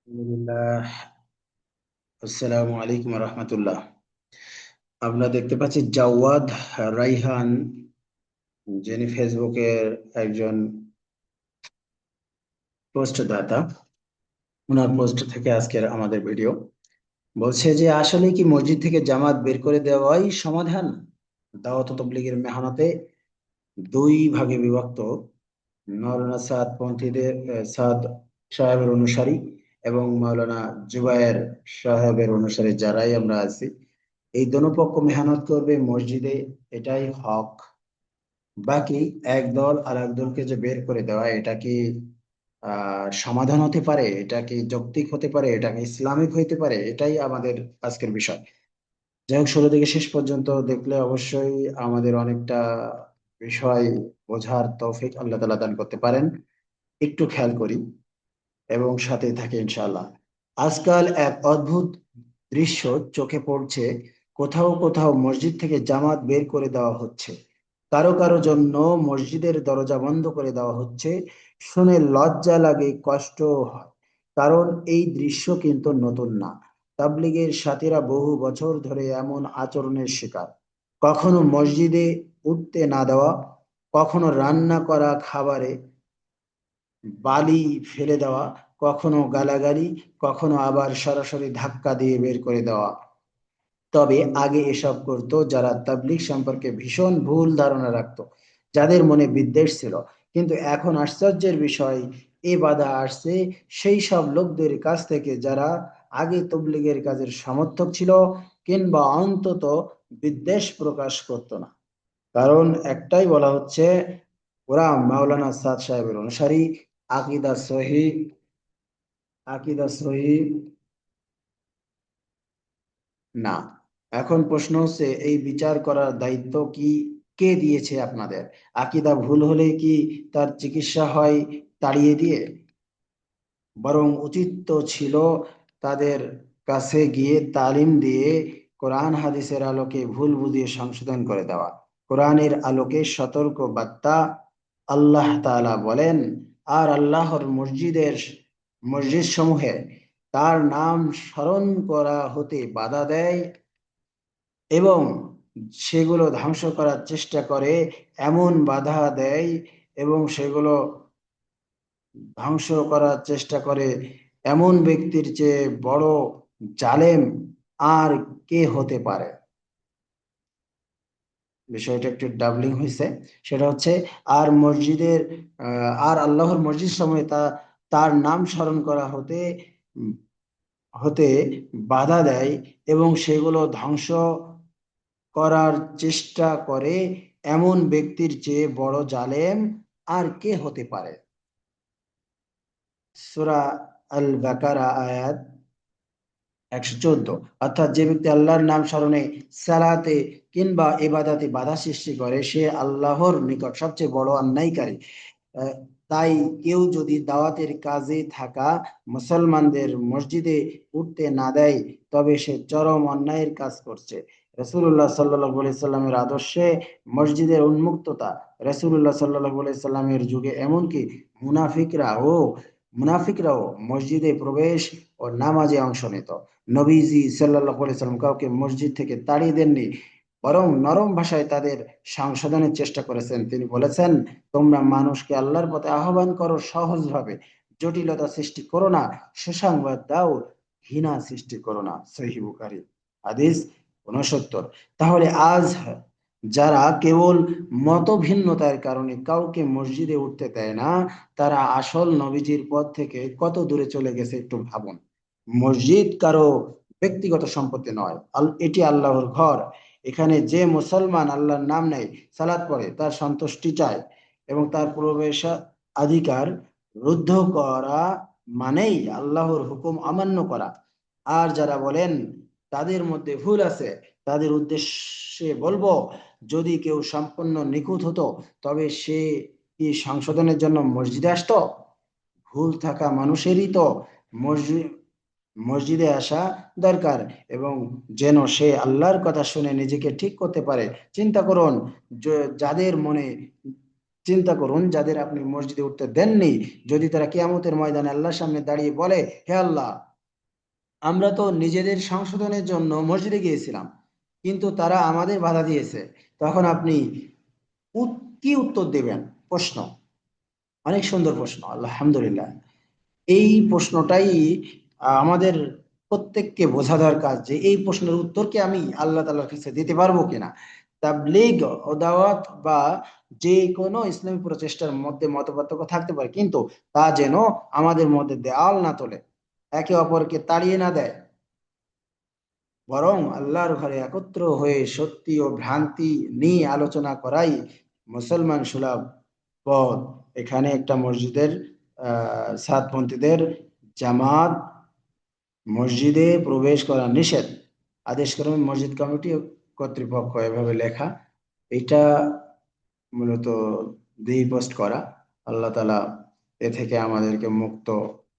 আলহামদুলিল্লাহ। আসসালামু আলাইকুম রহমতুল্লাহ। আমরা দেখতে পাচ্ছি জাওয়াদ রাইহান, যিনি ফেসবুকের একজন পোস্ট দাতা। ওনার পোস্ট থেকে আজকের আমাদের ভিডিও বলছে যে আসলে কি মসজিদ থেকে জামাত বের করে দেওয়াই সমাধান? দাওয়াত ও তাবলীগের মেহনতে দুই ভাগে বিভক্ত মাওলানা সাদ পন্থীদের সাদ সাহেবের অনুসারী এবং মাওলানা জুবায়ের সাহেবের অনুসারী যারাই আমরা আছি, এই দোনো পক্ষ মেহনত করবে মসজিদে, এটাই হক। বাকি এক দল আর এক দলকে যে বের করে দেওয়া, এটা কি সমাধান হতে পারে? এটা কি যৌক্তিক হতে পারে? এটা কি ইসলামিক হইতে পারে? এটাই আমাদের আজকের বিষয়। যাই হোক, শুরু থেকে শেষ পর্যন্ত দেখলে অবশ্যই আমাদের অনেকটা বিষয় বোঝার তৌফিক আল্লাহ তাআলা দান করতে পারেন। একটু খেয়াল করি এবং সাথে থাকে ইনশাআল্লাহ। আজকাল এক অদ্ভুত দৃশ্য চোখে পড়ছে। কোথাও কোথাও মসজিদ থেকে জামাত বের করে দেওয়া হচ্ছে, কারো কারো জন্য মসজিদের দরজা বন্ধ করে দেওয়া হচ্ছে। শুনে লজ্জা লাগে, কষ্ট হয়। কারণ এই দৃশ্য কিন্তু নতুন না। তাবলিগের সাথীরা বহু বছর ধরে এমন আচরণের শিকার। কখনো মসজিদে উঠতে না দেওয়া, কখনো রান্না করা খাবারে বালি ফেলে দেওয়া, কখনো গালাগালি, কখনো আবার সরাসরি ধাক্কা দিয়ে বের করে দেওয়া। তবে আগে এসব করতো যারা তাবলিগ সম্পর্কে ভীষণ ভুল ধারণা রাখতো, যাদের মনে বিদ্বেষ ছিল। কিন্তু এখন আশ্চর্যের বিষয়, এ বাধা আসছে সেই সব লোকদের কাছ থেকে যারা আগে তবলিগের কাজের সমর্থক ছিল, কিংবা অন্তত বিদ্বেষ প্রকাশ করতো না। কারণ একটাই, বলা হচ্ছে ওরা মাওলানা সাদ সাহেবের অনুসারী। আকিদা সহি, আকিদা সহি না। এখন প্রশ্ন হচ্ছে, এই বিচার করার দায়িত্ব কি কে দিয়েছে আপনাদের? আকিদা ভুল হলে কি তার চিকিৎসা হয় তাড়িয়ে দিয়ে? বরং উচিত তো ছিল তাদের কাছে গিয়ে তালিম দিয়ে কোরআন হাদিসের আলোকে ভুল বুঝিয়ে সংশোধন করে দেওয়া। কোরআনের আলোকে সতর্ক বার্তা। আল্লাহ তাআলা বলেন, আর আল্লাহর মসজিদ সমূহে তার নাম স্মরণ করা হতে বাধা দেয় এবং সেগুলো ধ্বংস করার চেষ্টা করে, এমন বাধা দেয় এবং সেগুলো ধ্বংস করার চেষ্টা করে, এমন ব্যক্তির চেয়ে বড় জালেম আর কে হতে পারে? বিষয়টা একটু ডাবলিং হয়েছে। সেটা হচ্ছে, আর মসজিদের আর আল্লাহর মসজিদ সময় তার নাম স্মরণ করা হতে উম, হতে বাধা দেয় এবং সেগুলো ধ্বংস করার চেষ্টা করে, এমন ব্যক্তির চেয়ে বড় জালেম আর কে হতে পারে? সূরা আল বাকারা আয়াত 114। অর্থাৎ যে ব্যক্তি আল্লাহর নাম স্মরণে, সালাতে কিংবা ইবাদাতে বাধা সৃষ্টি করে, সে আল্লাহর নিকট সবচেয়ে বড় অন্যায়কারী। আহ, তাই কেউ যদি দাওয়াতের কাজে থাকা মুসলমানদের মসজিদে উঠতে না দেয়, তবে সে চরম অন্যায়ের কাজ করছে। রসুল্লাহ সাল্লাল্লাহু আলাইহি সাল্লামের আদর্শে মসজিদের উন্মুক্ততা, রসুল্লাহ সাল্লাল্লাহু আলাইহি সাল্লামের যুগে এমনকি মুনাফিকরাও মসজিদে প্রবেশ ও নামাজে অংশ নিত। নবীজি সাল্লাল্লাহু আলাইহি সাল্লাম কাউকে মসজিদ থেকে তাড়িয়ে দেননি, বরং নরম ভাষায় তাদের সংশোধনের চেষ্টা করেছেন। তিনি বলেছেন, তোমরা মানুষকে আল্লাহর পথে আহ্বান করো সহজভাবে, জটিলতা সৃষ্টি করো না, সুসংবাদ দাও, ঘৃণা সৃষ্টি করো না। সহিহ বুখারী হাদিস 69। তাহলে আজ যারা কেবল মত ভিন্নতার কারণে কাউকে মসজিদে উঠতে দেয় না, তারা আসল নবীজির পথ থেকে কত দূরে চলে গেছে একটু ভাবুন। মসজিদ কারো ব্যক্তিগত সম্পত্তি নয়, এটি আল্লাহর ঘর। এখানে যে মুসলমান আল্লাহর নাম নেয়, সালাত পড়ে, তার সন্তুষ্টি চায় এবং তার প্রবেশাধিকার রুদ্ধ করা মানেই আল্লাহর হুকুম অমান্য করা। আর যারা বলেন তাদের মধ্যে ভুল আছে, তাদের উদ্দেশ্যে বলবো, যদি কেউ সম্পূর্ণ নিখুঁত হতো, তবে সে কি সংশোধনের জন্য মসজিদে আসতো? ভুল থাকা মানুষেরই তো মসজিদ মসজিদে আসা দরকার, এবং যেন সে আল্লাহর কথা শুনে নিজেকে ঠিক করতে পারে। চিন্তা করুন, যাদের মনে চিন্তা করুন, যাদের আপনি মসজিদে উঠতে দেননি, যদি তারা কিয়ামতের ময়দানে আল্লাহর সামনে দাঁড়িয়ে বলে, হে আল্লাহ, আমরা তো নিজেদের সংশোধনের জন্য মসজিদে গিয়েছিলাম, কিন্তু তারা আমাদের বাধা দিয়েছে, তখন আপনি কি উত্তর দেবেন? প্রশ্ন, অনেক সুন্দর প্রশ্ন, আলহামদুলিল্লাহ। এই প্রশ্নটাই আমাদের প্রত্যেককে বোঝা দরকার, যে এই প্রশ্নের উত্তর কি আমি আল্লাহ তাআলার কাছে দিতে পারবো কিনা। তাবলীগ ও দাওয়াত বা যে কোনো ইসলামী প্রচেষ্টার মধ্যে মতপার্থক্য থাকতে পারে, কিন্তু তা যেন আমাদের মধ্যে দেয়াল না তোলে, একে অপরকে তাড়িয়ে না দেয়, বরং আল্লাহর ঘরে একত্র হয়ে সত্যি ও ভ্রান্তি নিয়ে আলোচনা করাই মুসলমান সুলভ পথ। এখানে একটা মসজিদের সাতপন্থীদের জামাত মসজিদে প্রবেশ করা নিষেধ, আদেশক্রমে মসজিদ কমিটি ও কর্তৃপক্ষ, এভাবে লেখা। এটা মূলত পোস্ট করা। আল্লাহ তাআলা এ থেকে আমাদেরকে মুক্ত